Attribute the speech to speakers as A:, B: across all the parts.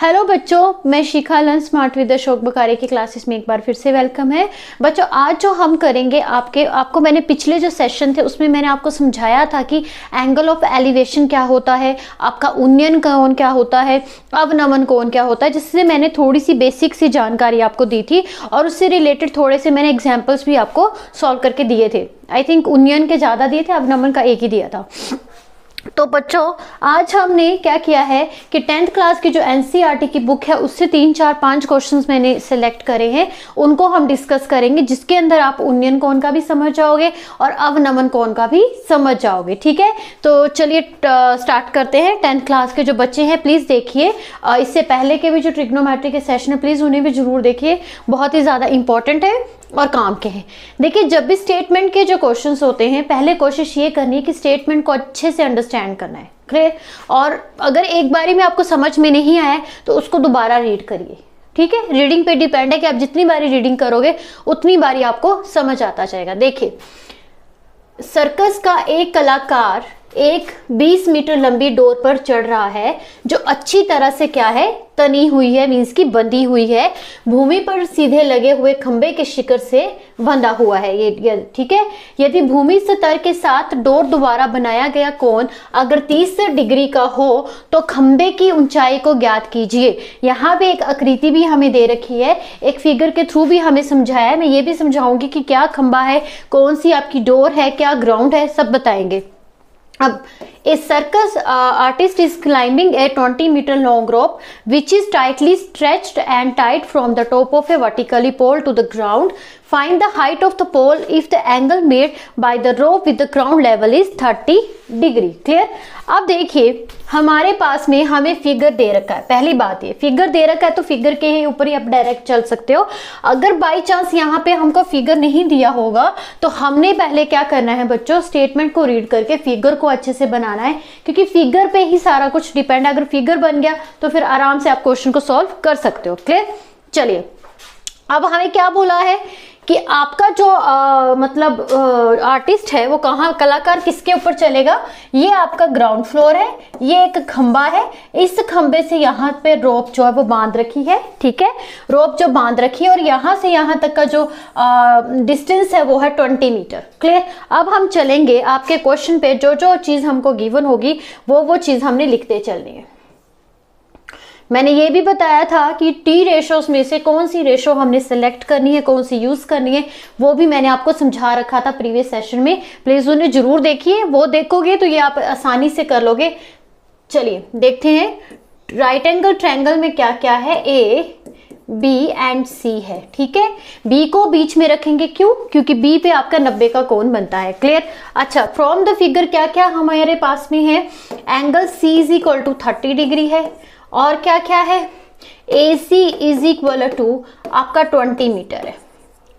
A: Hello बच्चों, मैं शिखा learn smart with Ashok बकारे की क्लासेस में एक बार फिर से वेलकम है। बच्चों, आज जो हम करेंगे आपको मैंने पिछले जो सेशन थे उसमें मैंने आपको समझाया था कि एंगल ऑफ एलिवेशन क्या होता है, आपका उन्नयन कोण क्या होता है, अवनमन कोण क्या होता है, जिससे मैंने थोड़ी सी बेसिक सी जानकारी आपको दी थी और उससे रिलेटेड थोड़े से मैंने एग्जाम्पल्स भी आपको सॉल्व करके दिए थे। आई थिंक उन्नयन के ज़्यादा दिए थे, अवनमन का एक ही दिया था। तो बच्चों, आज हमने क्या किया है कि 10th क्लास की जो एनसीईआरटी की बुक है उससे 3, 4, 5 क्वेश्चंस मैंने सेलेक्ट करे हैं, उनको हम डिस्कस करेंगे, जिसके अंदर आप उन्नयन कोण का भी समझ जाओगे और अवनमन कोण का भी समझ जाओगे। ठीक है, तो चलिए स्टार्ट करते हैं। 10th क्लास के जो बच्चे हैं प्लीज़ देखिए, इससे पहले के भी जो ट्रिग्नोमेट्री के सेशन है प्लीज़ उन्हें भी जरूर देखिए, बहुत ही ज़्यादा इंपॉर्टेंट है और काम के हैं। देखिए, जब भी स्टेटमेंट के जो क्वेश्चंस होते हैं पहले कोशिश ये करनी है कि स्टेटमेंट को अच्छे से अंडरस्टैंड करना है, क्लियर। और अगर एक बारी में आपको समझ में नहीं आया तो उसको दोबारा रीड करिए। ठीक है, रीडिंग पे डिपेंड है कि आप जितनी बारी रीडिंग करोगे उतनी बारी आपको समझ आता जाएगा। देखिए, सर्कस का एक कलाकार एक 20 मीटर लंबी डोर पर चढ़ रहा है जो अच्छी तरह से क्या है, तनी हुई है, मीन्स की बंधी हुई है, भूमि पर सीधे लगे हुए खंबे के शिखर से बंधा हुआ है ये ठीक है। यदि भूमि स्तर के साथ डोर द्वारा बनाया गया कोण अगर 30 डिग्री का हो तो खंबे की ऊंचाई को ज्ञात कीजिए। यहाँ पे एक आकृति भी हमें दे रखी है, एक फिगर के थ्रू भी हमें समझाया है। मैं ये भी समझाऊंगी कि क्या खंबा है, कौन सी आपकी डोर है, क्या ग्राउंड है, सब बताएंगे। अब a circus artist is climbing a 20 meter long rope which is tightly stretched and tied from the top of a vertically pole to the ground. Find the height of the pole if the angle made by the rope with the ground level is 30 degree. Clear. अब देखिए, हमारे पास में हमें figure दे रखा है। पहली बात ये, फिगर दे रखा है तो फिगर के ही ऊपर ही आप डायरेक्ट चल सकते हो। अगर बाई चांस यहाँ पे हमको फिगर नहीं दिया होगा तो हमने पहले क्या करना है बच्चों, स्टेटमेंट को रीड करके फिगर को अच्छे से बनाना है, क्योंकि फिगर पे ही सारा कुछ डिपेंड है। अगर फिगर बन गया तो फिर आराम से आप क्वेश्चन को सॉल्व कर सकते हो। क्लियर। चलिए, अब हमें क्या बोला है कि आपका जो आर्टिस्ट है वो कहाँ, कलाकार किसके ऊपर चलेगा। ये आपका ग्राउंड फ्लोर है, ये एक खंबा है, इस खंबे से यहाँ पे रोप जो है वो बांध रखी है। ठीक है, रोप जो बांध रखी है और यहाँ से यहाँ तक का जो डिस्टेंस है वो है 20 मीटर। क्लियर। अब हम चलेंगे आपके क्वेश्चन पे, जो जो चीज़ हमको गिवन होगी वो चीज़ हमने लिखते चलनी है। मैंने ये भी बताया था कि टी रेशोस में से कौन सी रेशो हमने सेलेक्ट करनी है, कौन सी यूज़ करनी है, वो भी मैंने आपको समझा रखा था प्रीवियस सेशन में। प्लीज़ उन्हें जरूर देखिए, वो देखोगे तो ये आप आसानी से कर लोगे। चलिए देखते हैं राइट एंगल ट्रायंगल में क्या क्या है। ए, बी एंड सी है। ठीक है, बी को बीच में रखेंगे, क्यों, क्योंकि बी पे आपका 90 का कोण बनता है। क्लियर। अच्छा, फ्रॉम द फिगर क्या क्या हमारे पास में है, angle C is equal to 30 degree है और क्या क्या है, A C is equal to आपका 20 मीटर है।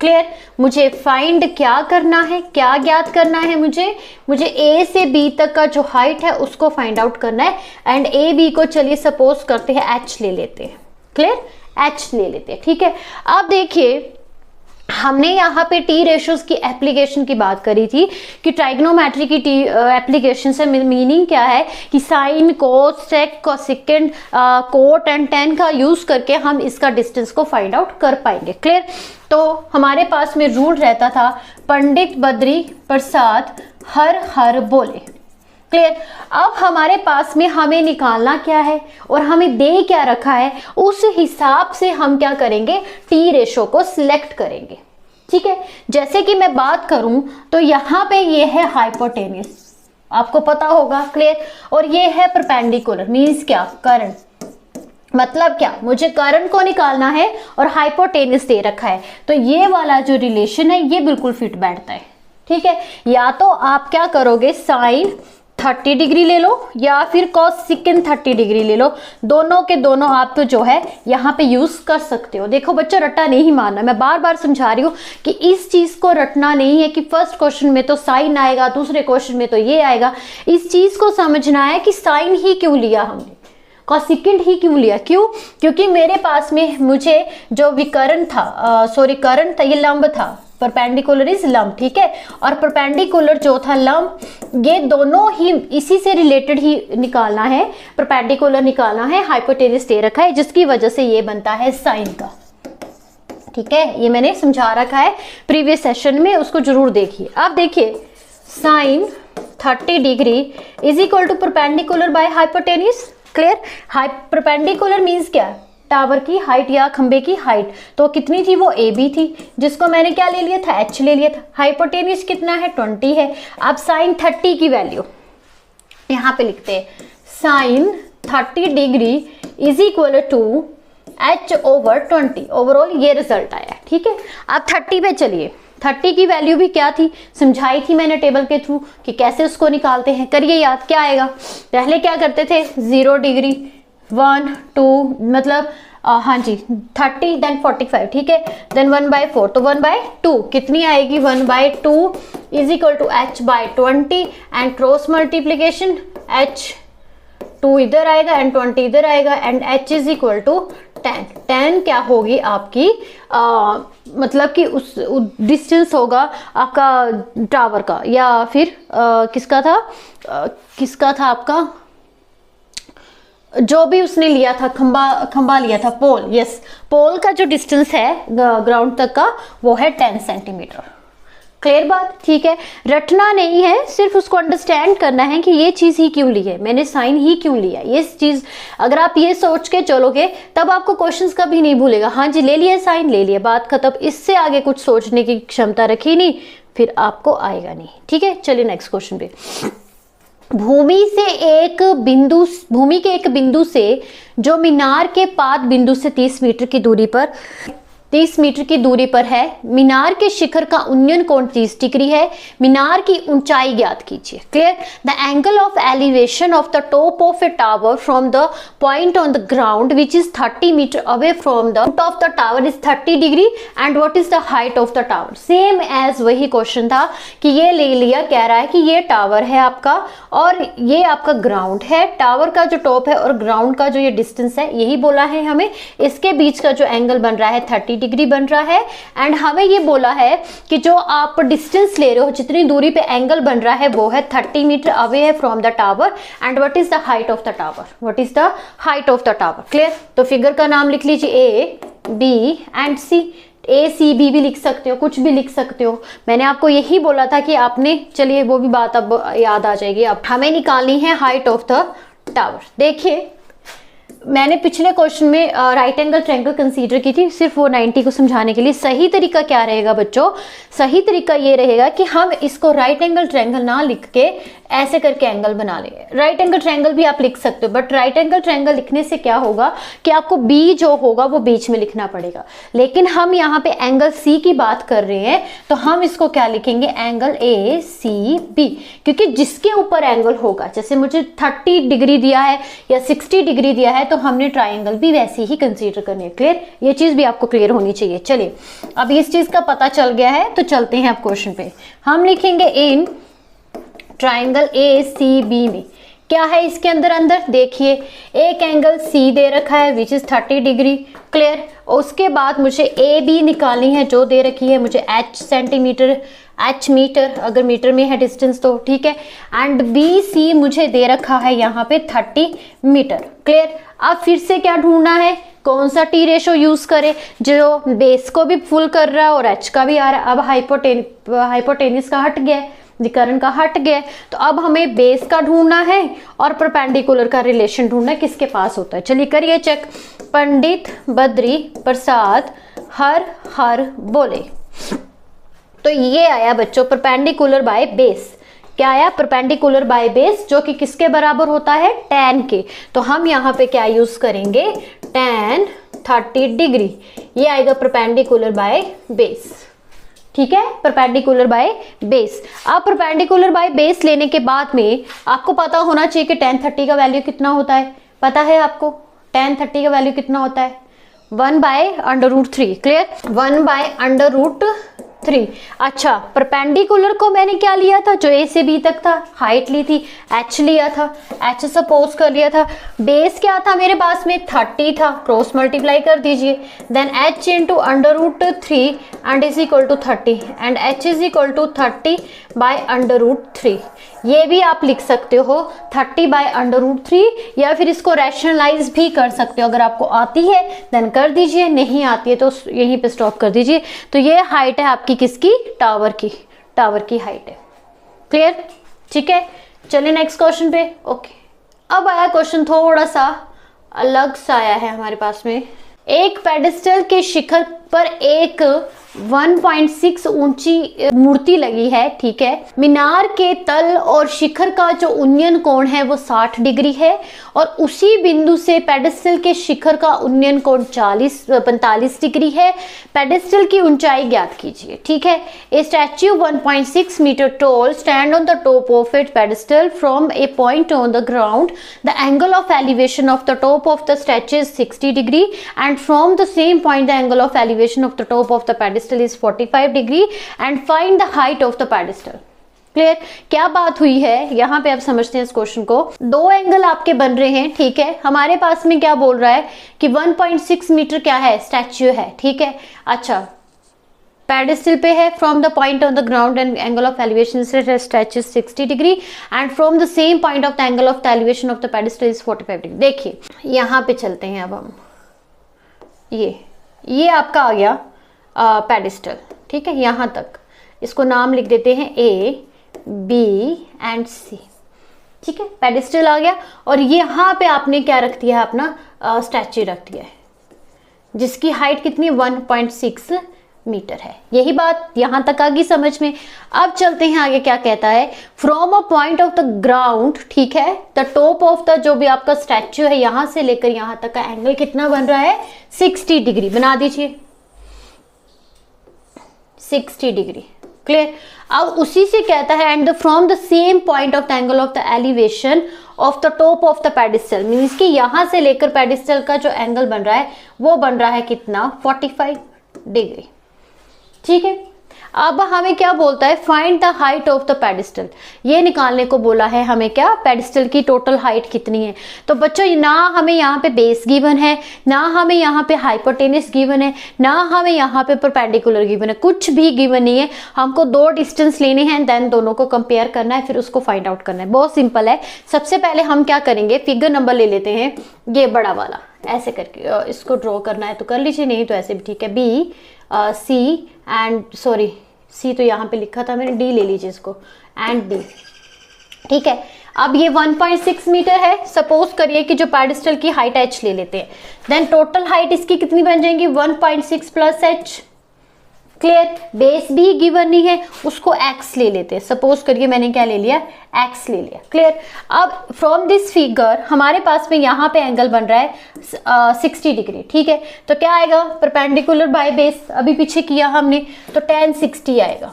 A: क्लियर। मुझे फाइंड क्या करना है, क्या ज्ञात करना है, मुझे ए से बी तक का जो हाइट है उसको फाइंड आउट करना है। एंड ए बी को चलिए सपोज करते हैं एच ले लेते हैं। क्लियर, एच ले लेते हैं। ठीक है, अब देखिए, हमने यहाँ पे टी रेशोज की एप्लीकेशन की बात करी थी कि ट्राइग्नोमेट्री की टी एप्लीकेशन से मीनिंग क्या है कि sine, cos, sec, cosecant, cot and tan का यूज करके हम इसका डिस्टेंस को फाइंड आउट कर पाएंगे। क्लियर। तो हमारे पास में रूल रहता था, पंडित बद्री प्रसाद हर हर बोले। क्लियर। अब हमारे पास में हमें निकालना क्या है और हमें दे क्या रखा है, उस हिसाब से हम क्या करेंगे, टी रेशो को सिलेक्ट करेंगे। ठीक है, जैसे कि मैं बात करूं तो यहाँ पे ये है हाइपोटेन्यूस, आपको पता होगा। क्लियर। और ये है परपेंडिकुलर, मीन्स क्या, करंट। मतलब क्या, मुझे करंट को निकालना है और हाइपोटेन्यूस दे रखा है, तो ये वाला जो रिलेशन है ये बिल्कुल फिट बैठता है। ठीक है, या तो आप क्या करोगे, साइन 30 डिग्री ले लो या फिर कोसेकेंड 30 डिग्री ले लो, दोनों के दोनों आप तो जो है यहाँ पे यूज कर सकते हो। देखो बच्चों, रट्टा नहीं मारना, मैं बार बार समझा रही हूँ कि इस चीज को रटना नहीं है कि फर्स्ट क्वेश्चन में तो साइन आएगा, दूसरे क्वेश्चन में तो ये आएगा। इस चीज को समझना है कि साइन ही क्यों लिया हमने, कोसेकेंड ही क्यों लिया, क्यों, क्योंकि मेरे पास में मुझे जो विकर्ण था, करंट था, ये लंब था, परपेंडिकुलर इज लंब, ठीक है। और परपेंडिकुलर जो था लंब, ये दोनों ही इसी से रिलेटेड ही निकालना है, परपेंडिकुलर निकालना है, हाइपोटेन्यूज दे रखा है जिसकी वजह से ये बनता है साइन का, ठीक है। ये मैंने समझा रखा है प्रीवियस सेशन में, उसको जरूर देखिए। अब देखिए sine 30 degree is equal to perpendicular by hypotenuse, clear. Perpendicular means क्या, टावर की हाइट या खंबे की हाइट, तो कितनी थी वो AB थी, जिसको मैंने क्या ले लिया था, H ले लिया था। हाइपोटेन्यूज कितना है, 20 है। अब साइन 30 की वैल्यू यहाँ पे लिखते हैं, sine 30 degree is equal to H/20। Overall ये रिजल्ट आया, ठीक है। अब 30 पे चलिए, 30 की वैल्यू भी क्या थी, समझाई थी मैंने टेबल के थ्रू कि कैसे उसको निकालते हैं। करिए याद, क्या आएगा, पहले क्या करते थे, 0 डिग्री 1 2 मतलब हाँ जी 30 देन 45, ठीक है, देन 1/4, तो 1/2 कितनी आएगी, 1/2 is equal to H/20 and cross multiplication H2 इधर आएगा एंड 20 इधर आएगा and H is equal to 10। 10 क्या होगी आपकी मतलब कि उस डिस्टेंस होगा आपका टावर का, या फिर किसका था आपका, जो भी उसने लिया था, खंबा लिया था, पोल, यस, पोल का जो डिस्टेंस है ग्राउंड तक का वो है 10 सेंटीमीटर। क्लियर बात, ठीक है। रटना नहीं है, सिर्फ उसको अंडरस्टैंड करना है कि ये चीज ही क्यों ली है, मैंने साइन ही क्यों लिया। ये चीज अगर आप ये सोच के चलोगे तब आपको क्वेश्चंस कभी नहीं भूलेगा, हाँ जी ले लिया साइन, ले लिया, बात खत्म। इससे आगे कुछ सोचने की क्षमता रखी नहीं, फिर आपको आएगा नहीं, ठीक है। चलिए नेक्स्ट क्वेश्चन पे। भूमि के एक बिंदु से जो मीनार के पाद बिंदु से 30 मीटर की दूरी पर है, मीनार के शिखर का उन्नयन कोण 30 डिग्री है, मीनार की ऊंचाई ज्ञात कीजिए। Clear. The angle of elevation of the top of a tower from the point on the ground which is 30 metre away from the top of the tower is 30 degree and what is the height of the tower. Same as वही question था कि ये ले लिया, कह रहा है कि ये टावर है आपका और ये आपका ग्राउंड है, टावर का जो टॉप है और ग्राउंड का जो ये डिस्टेंस है यही बोला है हमें, इसके बीच का जो एंगल बन रहा है 30 डिग्री बन रहा है। एंड हमें ये बोला है कि जो आप डिस्टेंस ले रहे हो, जितनी दूरी पे एंगल बन रहा है वो है 30 मीटर अवे है from the tower and what is the height of the tower, what is the height of the tower. Clear. तो फिगर का नाम लिख लीजिए A, B and C। ACB भी लिख सकते हो, कुछ भी लिख सकते हो। मैंने आपको यही बोला था कि आपने, चलिए वो भी बात अब याद आ जाएगी। अब हमें निकालनी है हाइट ऑफ द टावर। देखिए मैंने पिछले क्वेश्चन में राइट एंगल ट्रायंगल कंसीडर की थी, सिर्फ वो 90 को समझाने के लिए। सही तरीका क्या रहेगा बच्चों, सही तरीका ये रहेगा कि हम इसको राइट एंगल ट्रायंगल ना लिख के ऐसे करके एंगल बना लेंगे। राइट एंगल ट्रायंगल भी आप लिख सकते हो, बट राइट एंगल ट्रायंगल लिखने से क्या होगा कि आपको बी जो होगा वो बीच में लिखना पड़ेगा। लेकिन हम यहाँ पे एंगल सी की बात कर रहे हैं तो हम इसको क्या लिखेंगे, एंगल ACB, क्योंकि जिसके ऊपर एंगल होगा, जैसे मुझे 30 डिग्री दिया है या 60 डिग्री दिया है तो हमने ट्राइंगल भी वैसे ही कंसीडर करनी है। क्लियर, ये चीज भी आपको क्लियर होनी चाहिए। चलिए अब इस चीज का पता चल गया है तो चलते हैं अब क्वेश्चन पे। हम लिखेंगे इन ट्राइंगल ACB में क्या है इसके अंदर देखिए एक एंगल C दे रखा है विच इज 30 डिग्री। क्लियर। उसके बाद मुझे AB निकालनी है जो दे रखी है मुझे H सेंटीमीटर, H मीटर, अगर मीटर में है डिस्टेंस तो ठीक है, एंड BC मुझे दे रखा है यहाँ पे 30 मीटर। क्लियर। अब फिर से क्या ढूंढना है, कौन सा T रेशो यूज करे जो बेस को भी फुल कर रहा है और H का भी आ रहा है। अब हाइपोटेन्यूज का हट गया, विकर्ण का हट गया, तो अब हमें बेस का ढूंढना है और परपेंडिकुलर का रिलेशन ढूंढना है किसके पास होता है। चलिए करिए चेक। पंडित बद्री प्रसाद हर बोले, तो ये आया बच्चों परपेंडिकुलर बाय बेस। क्या आया, परपेंडिकुलर बाय बेस, जो कि किसके बराबर होता है, tan के। तो हम यहाँ पे क्या यूज करेंगे, tan 30 डिग्री, ये आएगा परपेंडिकुलर बाय बेस। ठीक है, परपेंडिकुलर बाय बेस। अब परपेंडिकुलर बाय बेस लेने के बाद में आपको पता होना चाहिए कि tan 30 का वैल्यू कितना होता है। पता है आपको tan 30 का वैल्यू कितना होता है, 1/√3। क्लियर, 1/√3 3। अच्छा, परपेंडिकुलर को मैंने क्या लिया था, जो ए से बी तक था, हाइट ली थी, h लिया था, h सपोज कर लिया था। बेस क्या था मेरे पास में, 30 था, क्रॉस मल्टीप्लाई कर दीजिए, then h into √3 and is equal to 30 and h is equal to 30 by √3। ये भी आप लिख सकते हो 30 बाय √3, या फिर इसको रैशनलाइज भी कर सकते हो। अगर आपको आती है देन कर दीजिए, नहीं आती है तो यहीं पे स्टॉप कर दीजिए। तो ये हाइट है आपकी किसकी, टावर की, टावर की हाइट है। क्लियर, ठीक है। चलिए नेक्स्ट क्वेश्चन पे। ओके, अब आया क्वेश्चन थोड़ा सा अलग सा आया है हमारे पास में। एक पेडेस्टल के शिखर पर एक 1.6 ऊंची मूर्ति लगी है, ठीक है। मीनार के तल और शिखर का जो उन्नयन कोण है वो 60 डिग्री है, और उसी बिंदु से पेडेस्टल के शिखर का उन्नयन कोण 45 डिग्री है। पेडेस्टल की ऊंचाई ज्ञात कीजिए, ठीक है। A statue 1.6 metre tall stand on the top of it pedestal from a point on the ground. The angle of elevation of the top of the statue is 60 degree and from the same point the angle of elevation of the top of the pedestal is 45 degree and find the height of the pedestal. Clear, क्या बात हुई है यहाँ पे, आप समझते हैं इस क्वेश्चन को। दो एंगल आपके बन रहे हैं, ठीक है। हमारे पास में क्या बोल रहा है कि 1.6 मीटर क्या है, स्टैच्यू है, ठीक है। अच्छा, पेडेस्टल पे है, from the point on the ground and angle of elevation से statue 60 degree and from the same point of the angle of the elevation of the pedestal is 45 degree. देखिए यहाँ पे चलते हैं अब हम, ये आपका आ गया पेडेस्टल, ठीक है। यहाँ तक इसको नाम लिख देते हैं A, B एंड C, ठीक है। पेडेस्टल आ गया, और यहाँ पे आपने क्या रख दिया है, अपना स्टैच्यू रख दिया है, जिसकी हाइट कितनी 1.6 मीटर है। यही बात यहाँ तक आ गई समझ में। अब चलते हैं आगे, क्या कहता है, from a point of the ground, ठीक है, द टॉप ऑफ द जो भी आपका स्टैच्यू है, यहाँ से लेकर यहाँ तक का एंगल कितना बन रहा है, 60 डिग्री बना दीजिए, 60 डिग्री। क्लियर, अब उसी से कहता है and from the same point of the angle of the elevation of the top of the pedestal, means कि यहां से लेकर पेडेस्टल का जो एंगल बन रहा है वो बन रहा है कितना, 45 डिग्री, ठीक है। अब हमें क्या बोलता है, find the height of the pedestal, ये निकालने को बोला है हमें, क्या, पेडेस्टल की टोटल हाइट कितनी है। तो बच्चों ना हमें यहाँ पे बेस गिवन है, ना हमें यहाँ पे हाइपोटेनस गिवन है, ना हमें यहाँ पे परपेंडिकुलर गिवन है, कुछ भी गिवन नहीं है। हमको दो डिस्टेंस लेने हैं, देन दोनों को कंपेयर करना है, फिर उसको फाइंड आउट करना है। बहुत सिंपल है। सबसे पहले हम क्या करेंगे, फिगर नंबर ले लेते हैं, ये बड़ा वाला, ऐसे करके इसको ड्रॉ करना है तो कर लीजिए, नहीं तो ऐसे भी ठीक है। B, C and sorry C तो यहाँ पे लिखा था मैंने, D ले लीजिए इसको, एंड D, ठीक है। अब ये 1.6 मीटर है, सपोज करिए कि जो पेडेस्टल की हाइट h ले लेते हैं, देन टोटल हाइट इसकी कितनी बन जाएंगी, 1.6 प्लस h। क्लियर, बेस भी गिवन नहीं है, उसको x ले लेते हैं, सपोज करिए मैंने क्या ले लिया, x ले लिया। क्लियर, अब फ्रॉम दिस फिगर हमारे पास में यहाँ पे एंगल बन रहा है 60 डिग्री, ठीक है। तो क्या आएगा, परपेंडिकुलर बाय बेस, अभी पीछे किया हमने, तो tan 60 आएगा।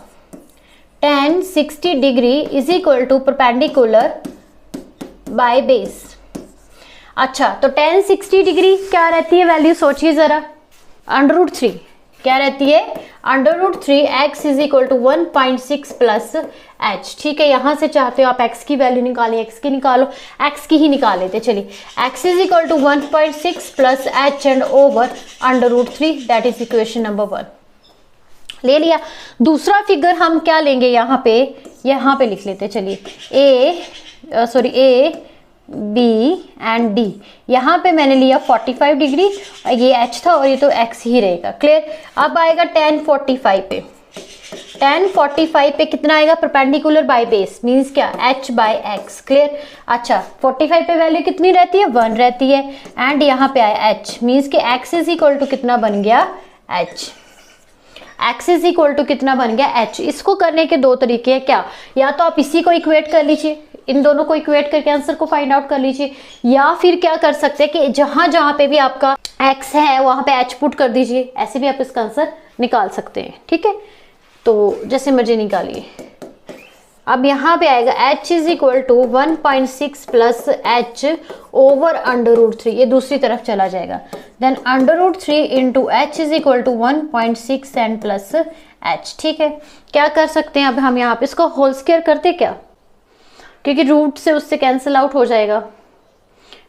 A: tan 60 degree is equal to perpendicular by base. अच्छा, तो tan 60 डिग्री क्या रहती है वैल्यू, सोचिए जरा, √3 क्या रहती है, √3 x is equal to 1.6 plus h, ठीक है। यहां से चाहते हो आप x की वैल्यू निकालें, x की निकालो, x की ही निकाल लेते, चलिए। x is equal to 1.6 plus h and over √3, that is equation number 1 ले लिया। दूसरा फिगर हम क्या लेंगे, यहाँ पे लिख लेते, चलिए। A, B एंड D, यहाँ पे मैंने लिया 45 डिग्री, ये h था और ये तो x ही रहेगा। क्लियर, अब आएगा tan 45 पे, tan 45 पे कितना आएगा, परपेंडिकुलर बाय बेस, मींस क्या, h बाय x। क्लियर, अच्छा 45 पे वैल्यू कितनी रहती है, 1 रहती है, एंड यहाँ पे आया h, मींस कि x इज इक्वल टू कितना बन गया, h। x is equal to कितना बन गया, h। इसको करने के दो तरीके हैं, क्या, या तो आप इसी को इक्वेट कर लीजिए, इन दोनों को इक्वेट करके आंसर को फाइंड आउट कर लीजिए, या फिर क्या कर सकते हैं कि जहां जहां पे भी आपका x है वहां पे h पुट कर दीजिए, ऐसे भी आप इसका आंसर निकाल सकते हैं, ठीक है। तो जैसे मर्जी निकालिए। अब यहाँ पे आएगा h is equal to 1.6 plus h over √3, ये दूसरी तरफ चला जाएगा, then √3 into H is equal to 1.6 and plus H. ठीक है, क्या कर सकते हैं अब हम यहाँ पे इसको होल स्क्वायर करते क्या, क्योंकि रूट से उससे कैंसिल आउट हो जाएगा।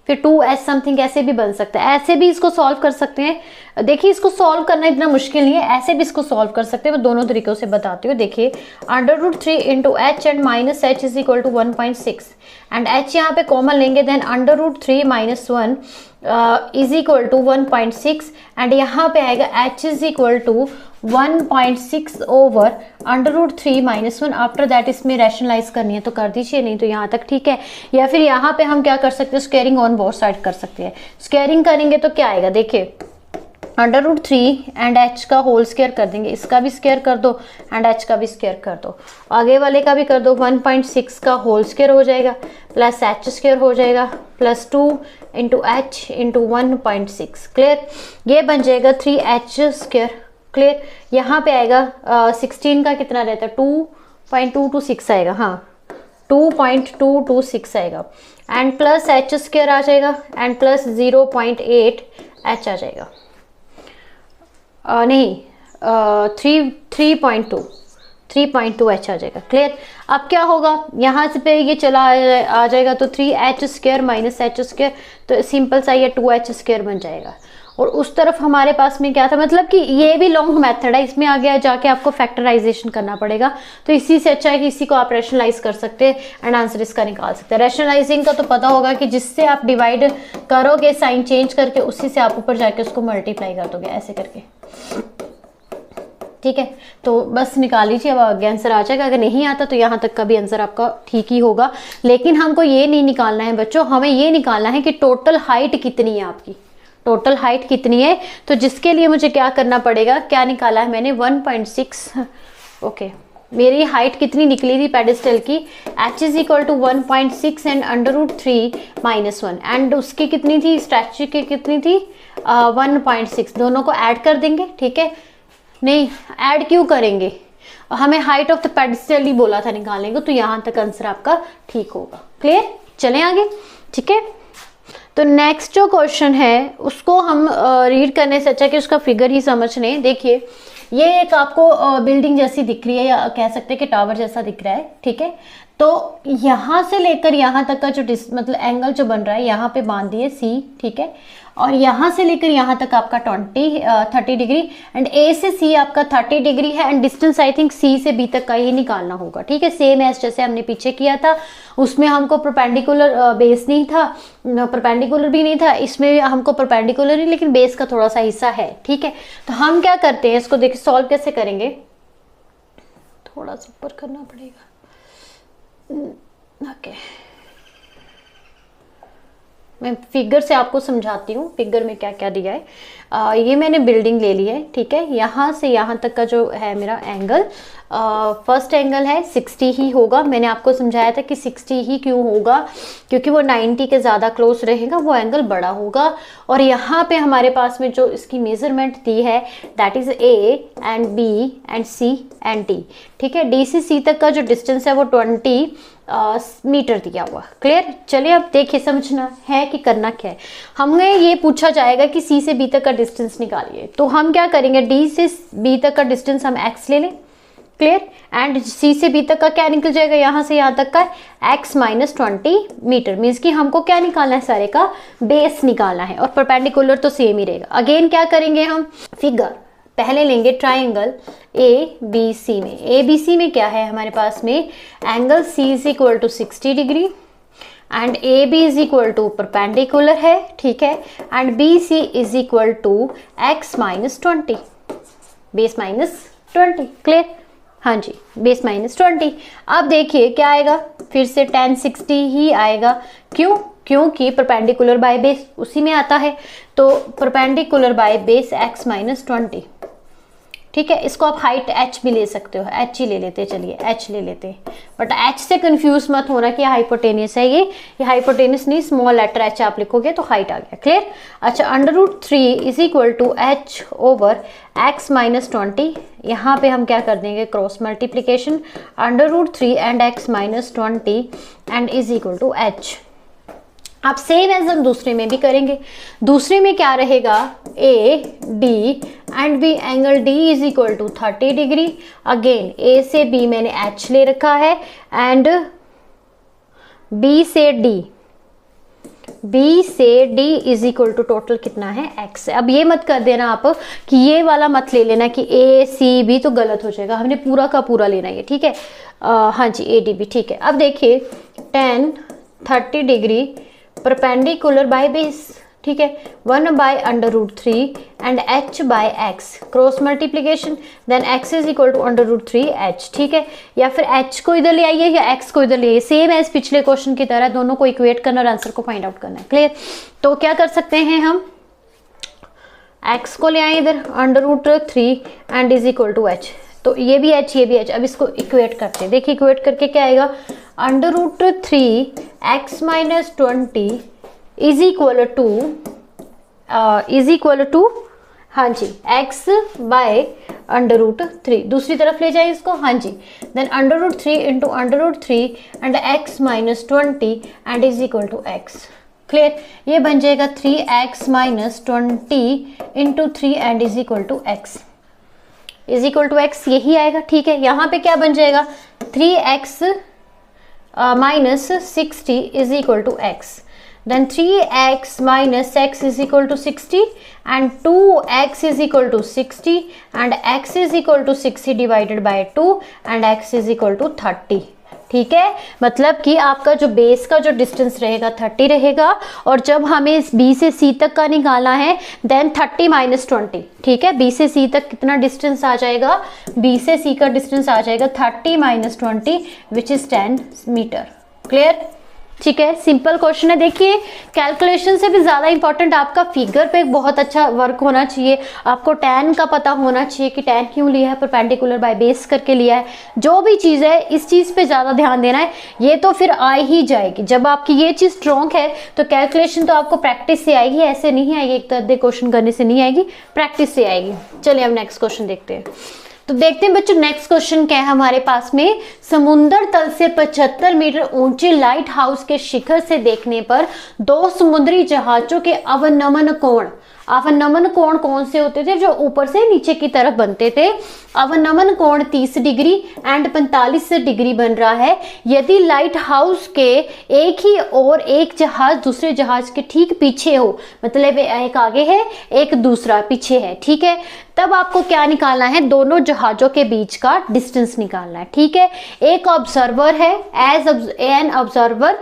A: फिर 2h समथिंग ऐसे भी बन सकता है, ऐसे भी इसको सॉल्व कर सकते हैं। देखिए इसको सॉल्व करना इतना मुश्किल नहीं है, ऐसे भी इसको सॉल्व कर सकते हैं, मैं दोनों तरीकों से बताती हूँ। देखिए √3 into H and minus H is equal to 1.6 and H यहाँ पे कॉमन लेंगे, then √3 minus 1 is equal to 1.6 and यहाँ पे आएगा h is equal to 1.6 over √3 minus 1। After that इसमें रैशनलाइज करनी है तो कर दीजिए, नहीं तो यहाँ तक ठीक है। या फिर यहाँ पे हम क्या कर सकते हैं, स्क्वायरिंग ऑन बोथ साइड कर सकते हैं। स्क्वायरिंग करेंगे तो क्या आएगा, देखिए √3 एंड h का होल स्क्वायर कर देंगे, इसका भी स्क्वायर कर दो एंड h का भी स्क्वायर कर दो, आगे वाले का भी कर दो। 1.6 का होल स्क्वायर हो जाएगा प्लस h स्क्वायर हो जाएगा plus 2 into H into 1.6। Clear, ये बन जाएगा 3h स्क्वायर। क्लियर, यहाँ पे आएगा 16 का कितना रहता है, 2.226 आएगा, हाँ 2.226 आएगा एंड प्लस h स्क्वायर आ जाएगा एंड प्लस 0.8 h आ जाएगा। नहीं 3.2 h आ जाएगा। क्लियर, अब क्या होगा, यहाँ से पे ये चला आ जाएगा तो 3h square minus h square, तो सिंपल सा ये 2h स्क्वायर बन जाएगा। और उस तरफ हमारे पास में क्या था, मतलब कि ये भी लॉन्ग मेथड है, इसमें आगे जाके आपको फैक्टराइजेशन करना पड़ेगा, तो इसी से अच्छा है कि इसी को आप रैशनलाइज कर सकते हैं एंड आंसर इसका निकाल सकते हैं। रैशनलाइजिंग का तो पता होगा कि जिससे आप डिवाइड करोगे साइन चेंज करके, उसी से आप ऊपर जाके उसको मल्टीप्लाई कर दोगे ऐसे करके। ठीक है, तो बस निकाल लीजिए, अब आगे आंसर आ जाएगा। अगर नहीं आता तो यहाँ तक का भी आंसर आपका ठीक ही होगा, लेकिन हमको ये नहीं निकालना है बच्चों, हमें ये निकालना है कि टोटल हाइट कितनी है आपकी, टोटल हाइट कितनी है। तो जिसके लिए मुझे क्या करना पड़ेगा, क्या निकाला है मैंने 1.6। ओके, मेरी हाइट कितनी निकली थी पेडेस्टल की, h is equal to 1.6 and √3 minus 1 and उसकी कितनी थी, स्टैचू की कितनी थी 1.6, दोनों को ऐड कर देंगे। ठीक है, नहीं ऐड क्यों करेंगे, हमें हाइट ऑफ द पेडेस्टल ही बोला था निकालने को, तो यहाँ तक आंसर आपका ठीक होगा। क्लियर, चलें आगे। ठीक है, तो नेक्स्ट जो क्वेश्चन है उसको हम रीड करने से अच्छा कि उसका फिगर ही समझ लें। देखिए ये एक आपको बिल्डिंग जैसी दिख रही है, या कह सकते हैं कि टावर जैसा दिख रहा है। ठीक है, तो यहाँ से लेकर यहाँ तक का जो मतलब एंगल जो बन रहा है, यहाँ पे बांध दिए C। ठीक है, और यहाँ से लेकर यहाँ तक आपका 30 डिग्री एंड A से C आपका 30 डिग्री है and distance I think C से B तक का ही निकालना होगा। ठीक है, सेम एज जैसे हमने पीछे किया था, उसमें हमको परपेंडिकुलर बेस नहीं था, परपेंडिकुलर भी नहीं था, इसमें हमको परपेंडिकुलर ही लेकिन बेस का थोड़ा सा हिस्सा है। ठीक है, तो हम क्या करते हैं इसको, देखिए सॉल्व कैसे करेंगे, थोड़ा सा ऊपर करना पड़ेगा। ओके, मैं फिगर से आपको समझाती हूँ, फिगर में क्या क्या दिया है। ये मैंने बिल्डिंग ले ली है। ठीक है, यहाँ से यहाँ तक का जो है मेरा एंगल, फर्स्ट एंगल है 60 ही होगा। मैंने आपको समझाया था कि 60 ही क्यों होगा, क्योंकि वो 90 के ज़्यादा क्लोज रहेगा, वो एंगल बड़ा होगा। और यहाँ पे हमारे पास में जो इसकी मेजरमेंट दी है that is A and B and C and D। ठीक है, D से C तक का जो डिस्टेंस है वो 20 मीटर दिया हुआ। क्लियर, चलिए अब देखिए समझना है कि करना क्या है। हमें ये पूछा जाएगा कि C से B तक का डिस्टेंस निकालिए, तो हम क्या करेंगे, D से B तक का डिस्टेंस हम x ले लें। क्लियर, एंड C से B तक का क्या निकल जाएगा, यहाँ से यहाँ तक का x माइनस 20 मीटर। मीन्स कि हमको क्या निकालना है, सारे का बेस निकालना है, और परपेंडिकुलर तो सेम ही रहेगा। अगेन क्या करेंगे हम, फिगर पहले लेंगे ट्राइंगल ABC में। ABC में क्या है हमारे पास में, angle C is equal to 60 degree and AB is equal to perpendicular है। ठीक है, and BC is equal to x minus 20, base minus 20। Clear, हाँ जी, बेस माइनस 20। अब देखिए क्या आएगा, फिर से tan 60 ही आएगा। क्यों, क्योंकि परपेंडिकुलर बाय बेस उसी में आता है, तो perpendicular by base x minus 20। ठीक है, इसको आप हाइट h भी ले सकते हो, h ही ले लेते हैं, चलिए h ले लेते हैं, बट h से कंफ्यूज मत होना कि हाइपोटेनियस है ये हाइपोटेनियस नहीं, स्मॉल लेटर h आप लिखोगे तो हाइट आ गया। क्लियर, अच्छा √3 is equal to h over x minus 20। यहाँ पे हम क्या कर देंगे, cross multiplication, √3 and x minus 20 and is equal to h। आप सेम एज हम दूसरे में भी करेंगे। दूसरे में क्या रहेगा, A D and B, angle D is equal to 30 degree. Again A से बी मैंने एच ले रखा है एंड बी से D is equal to total कितना है एक्स है। अब ये मत कर देना आप कि ये वाला मत ले लेना कि ए सी बी, तो गलत हो जाएगा, हमने पूरा का पूरा लेना है, ठीक है। हाँ जी, ए डी बी, ठीक है। अब देखिए tan 30 degree perpendicular by base, ठीक है, 1/√3 and h by x cross multiplication, then x is equal to √3h, ठीक है। या फिर h को इधर ले आइए या x को इधर ले आइए, सेम एज पिछले क्वेश्चन की तरह दोनों को इक्वेट करना और आंसर को फाइंड आउट करना है। क्लियर? तो क्या कर सकते हैं हम, x को ले आए इधर √3 and is equal to h, तो ये भी h ये भी h। अब इसको इक्वेट करते हैं, देखिए इक्वेट करके क्या आएगा, √3x - 20 इज इक्वल टू हाँ जी x बाय √3, दूसरी तरफ ले जाए इसको, हाँ जी, then √3 into √3 and x - 20 and is equal to x। Clear? ये बन जाएगा 3x - 20 into 3 and is equal to x, is equal to x, यही आएगा, ठीक है। यहाँ पे क्या बन जाएगा, 3x - 60 is equal to x, then 3x minus x is equal to 60 and 2x is equal to 60 and x is equal to 60 divided by 2 and x is equal to 30, ठीक है। मतलब कि आपका जो बेस का जो डिस्टेंस रहेगा 30 रहेगा, और जब हमें इस B से C तक का निकालना है देन 30 - 20, ठीक है। B से C तक कितना डिस्टेंस आ जाएगा, B से C का डिस्टेंस आ जाएगा 30 - 20 विच इज 10 मीटर। क्लियर? ठीक है, सिंपल क्वेश्चन है। देखिए कैलकुलेशन से भी ज़्यादा इंपॉर्टेंट आपका फिगर पे बहुत अच्छा वर्क होना चाहिए, आपको tan का पता होना चाहिए कि tan क्यों लिया है, परपेंडिकुलर बाय बेस करके लिया है, जो भी चीज़ है इस चीज़ पे ज़्यादा ध्यान देना है। ये तो फिर आ ही जाएगी, जब आपकी ये चीज़ स्ट्रॉन्ग है तो कैलकुलेशन तो आपको प्रैक्टिस से आएगी, ऐसे नहीं आएगी, एक तरह क्वेश्चन करने से नहीं आएगी, प्रैक्टिस से आएगी। चलिए अब नेक्स्ट क्वेश्चन देखते हैं। तो देखते हैं बच्चों नेक्स्ट क्वेश्चन क्या है हमारे पास में, समुद्र तल से 75 मीटर ऊंचे लाइट हाउस के शिखर से देखने पर दो समुद्री जहाजों के अवनमन कोण कौन से होते थे, जो ऊपर से नीचे की तरफ बनते थे। अवनमन कोण 30 डिग्री एंड 45 डिग्री बन रहा है यदि लाइट हाउस के एक ही और एक जहाज दूसरे जहाज के ठीक पीछे हो, मतलब एक आगे है एक दूसरा पीछे है, ठीक है। तब आपको क्या निकालना है, दोनों जहाजों के बीच का डिस्टेंस निकालना है, ठीक है। एक ऑब्जर्वर है, as an observer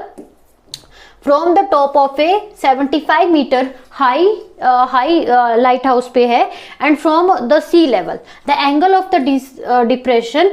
A: from the top of a 75 metre high lighthouse पे है and from the sea level the angle of the depression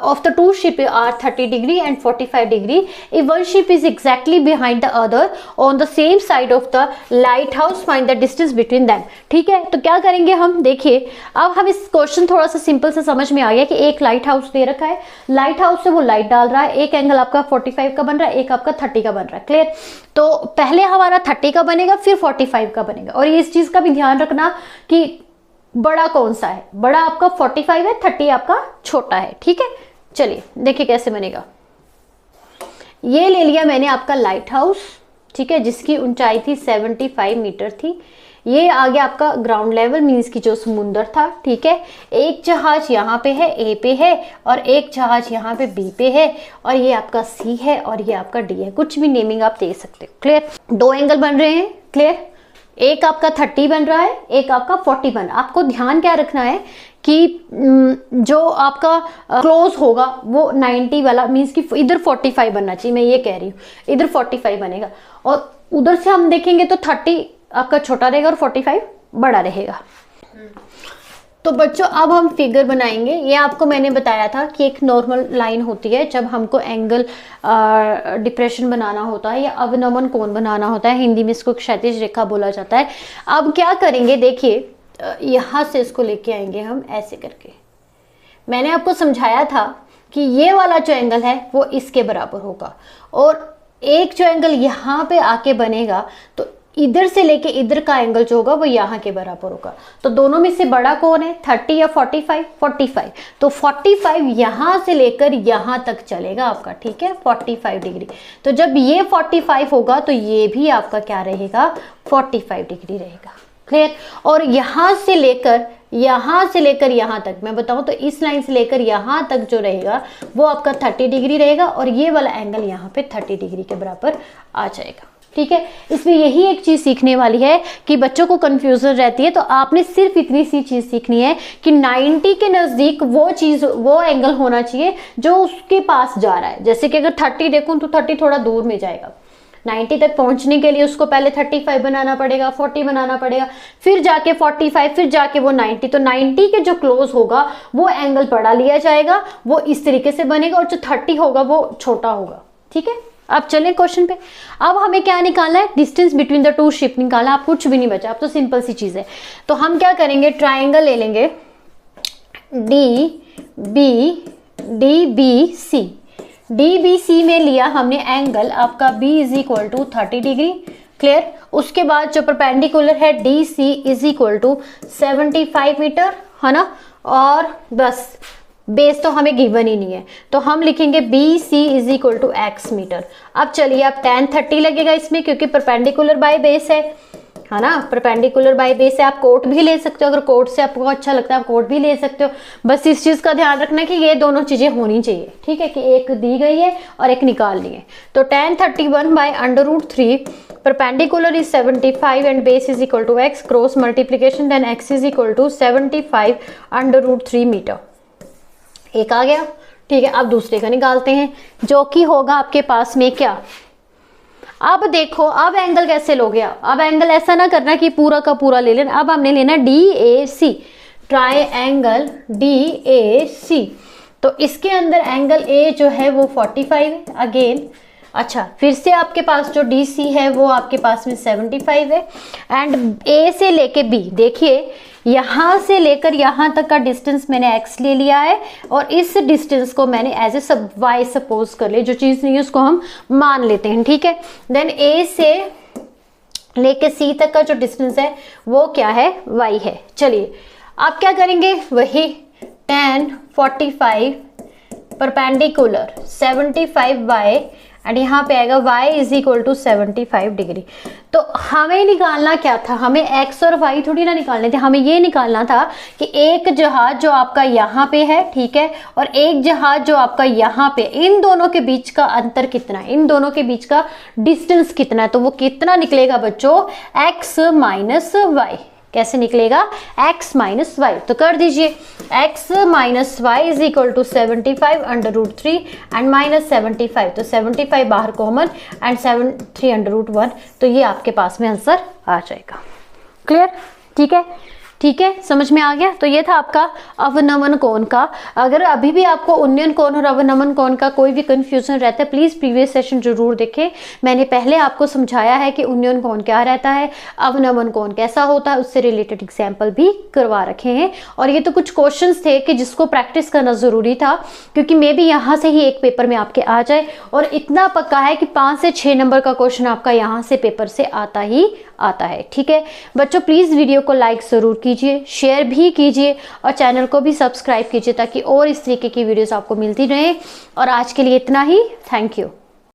A: of the two ship are 30 degree and 45 degree if one ship is exactly behind the other on the same side of the lighthouse find the distance between them। ठीक है, तो क्या करेंगे हम, देखिए अब हम इस क्वेश्चन थोड़ा सा सिंपल से समझ में आ गया कि एक लाइट हाउस दे रखा है, लाइट हाउस से वो लाइट डाल रहा है, एक एंगल आपका 45 का बन रहा है, एक आपका 30 का बन रहा है। क्लियर? तो पहले हमारा 30 का बनेगा फिर 45 का बनेगा, और इस चीज का भी ध्यान रखना कि बड़ा कौन सा है, बड़ा आपका 45 है, 30 आपका छोटा है, ठीक है। चलिए देखिए कैसे बनेगा। ये ले लिया मैंने आपका लाइट हाउस, ठीक है, जिसकी ऊंचाई थी 75 मीटर थी। ये आ गया आपका ग्राउंड लेवल मीन्स की जो समुंदर था, ठीक है। एक जहाज यहाँ पे है, ए पे है, और एक जहाज यहाँ पे बी पे है, और ये आपका सी है और ये आपका डी है, कुछ भी नेमिंग आप दे सकते हो। क्लियर? दो एंगल बन रहे हैं, क्लियर। एक आपका 30 बन रहा है, एक आपका 40 बन रहा है। आपको ध्यान क्या रखना है कि जो आपका क्लोज होगा वो 90 वाला मीन्स कि इधर 45 बनना चाहिए, मैं ये कह रही हूँ, इधर 45 बनेगा, और उधर से हम देखेंगे तो 30 आपका छोटा रहेगा और 45 बड़ा रहेगा। तो बच्चों अब हम फिगर बनाएंगे। ये आपको मैंने बताया था कि एक नॉर्मल लाइन होती है जब हमको एंगल डिप्रेशन बनाना होता है या अवनमन कोण बनाना होता है, हिंदी में इसको क्षैतिज रेखा बोला जाता है। अब क्या करेंगे, देखिए यहाँ से इसको लेके आएंगे हम ऐसे करके। मैंने आपको समझाया था कि ये वाला जो एंगल है वो इसके बराबर होगा, और एक जो एंगल यहाँ पे आके बनेगा तो इधर से लेके इधर का एंगल जो होगा वो यहाँ के बराबर होगा। तो दोनों में से बड़ा कौन है, 30 या 45? 45। तो 45 यहाँ से लेकर यहाँ तक चलेगा आपका, ठीक है, 45 डिग्री। तो जब ये 45 होगा तो ये भी आपका क्या रहेगा, 45 डिग्री रहेगा। क्लियर। और यहाँ से लेकर यहाँ तक मैं बताऊं तो इस लाइन से लेकर यहाँ तक जो रहेगा वो आपका 30 डिग्री रहेगा और ये वाला एंगल यहाँ पे 30 डिग्री के बराबर आ जाएगा। ठीक है, इसमें यही एक चीज सीखने वाली है कि बच्चों को कंफ्यूजन रहती है, तो आपने सिर्फ इतनी सी चीज सीखनी है कि 90 के नजदीक वो एंगल होना चाहिए जो उसके पास जा रहा है। जैसे कि अगर 30 देखूं तो 30 थोड़ा दूर में जाएगा, 90 तक पहुंचने के लिए उसको पहले 35 बनाना पड़ेगा, 40 बनाना पड़ेगा, फिर जाके 45, फिर जाके वो 90। तो 90 के जो क्लोज होगा वो एंगल बड़ा लिया जाएगा, वो इस तरीके से बनेगा, और जो 30 होगा वो छोटा होगा। ठीक है, अब चलें क्वेश्चन पे। अब हमें क्या निकालना है, distance between the two ship निकालना। आप कुछ भी नहीं बचा, अब तो सिंपल सी चीज है। तो हम क्या करेंगे, ट्राइंगल ले लेंगे DBC। DBC में लिया हमने एंगल आपका B is equal to 30 degree. Clear. उसके बाद जो परपेंडिकुलर है DC is equal to 75 metre, है ना। और बस बेस तो हमें गिवन ही नहीं है, तो हम लिखेंगे BC is equal to x metre. अब चलिए, अब tan 30 लगेगा इसमें, क्योंकि परपेंडिकुलर बाय बेस है ना। परपेंडिकुलर बाय बेस है, आप कोट भी ले सकते हो, अगर कोट से आपको अच्छा लगता है आप कोट भी ले सकते हो। बस इस चीज का ध्यान रखना कि ये दोनों चीजें होनी चाहिए। ठीक है, कि एक दी गई है और एक निकाल ली है। तो tan 31 by √3, perpendicular is 75 and base is equal to x, cross multiplication, then x is equal to 75 √3 metre. एक आ गया। ठीक है, अब दूसरे का निकालते हैं, जो कि होगा आपके पास में क्या। अब देखो, अब एंगल कैसे लोगे। अब एंगल ऐसा ना करना कि पूरा का पूरा ले लेना। अब हमने लेना DAC, ट्रायंगल DAC। तो इसके अंदर एंगल A जो है वो 45 है अगेन। अच्छा, फिर से आपके पास जो DC है वो आपके पास में 75 है, एंड A से लेके B, देखिए यहाँ से लेकर यहाँ तक का डिस्टेंस मैंने x ले लिया है, और इस डिस्टेंस को मैंने एज ए y सपोज कर ले, जो चीज़ नहीं है उसको हम मान लेते हैं। ठीक है, देन A से लेके C तक का जो डिस्टेंस है वो क्या है, y है। चलिए आप क्या करेंगे, वही tan 45 परपेंडिकुलर 75y, एंड यहाँ पे आएगा y is equal to 75 degree. तो हमें निकालना क्या था, हमें x और y थोड़ी ना निकालने थे, हमें ये निकालना था कि एक जहाज जो आपका यहाँ पे है, ठीक है, और एक जहाज जो आपका यहाँ पे, इन दोनों के बीच का अंतर कितना है, इन दोनों के बीच का डिस्टेंस कितना है। तो वो कितना निकलेगा बच्चों, x माइनस वाई। कैसे निकलेगा, x माइनस वाई। तो कर दीजिए, x minus Y is equal to 75 √3 and minus 75, तो 75 बाहर कॉमन एंड 3 √1, तो ये आपके पास में आंसर आ जाएगा। क्लियर। ठीक है, ठीक है, समझ में आ गया। तो ये था आपका अवनमन कोण का। अगर अभी भी आपको उन्नयन कोण और अवनमन कोण का कोई भी कंफ्यूजन रहता है, प्लीज प्रीवियस सेशन जरूर देखें। मैंने पहले आपको समझाया है कि उन्नयन कोण क्या रहता है, अवनमन कोण कैसा होता है, उससे रिलेटेड एग्जाम्पल भी करवा रखे हैं। और ये तो कुछ क्वेश्चंस थे कि जिसको प्रैक्टिस करना जरूरी था, क्योंकि मे भी यहाँ से ही एक पेपर में आपके आ जाए, और इतना पक्का है कि 5 से 6 नंबर का क्वेश्चन आपका यहाँ से पेपर से आता ही आता है। ठीक है बच्चों, प्लीज वीडियो को लाइक जरूर कीजिए, शेयर भी कीजिए, और चैनल को भी सब्सक्राइब कीजिए, ताकि और इस तरीके की वीडियोस आपको मिलती रहे। और आज के लिए इतना ही, थैंक यू।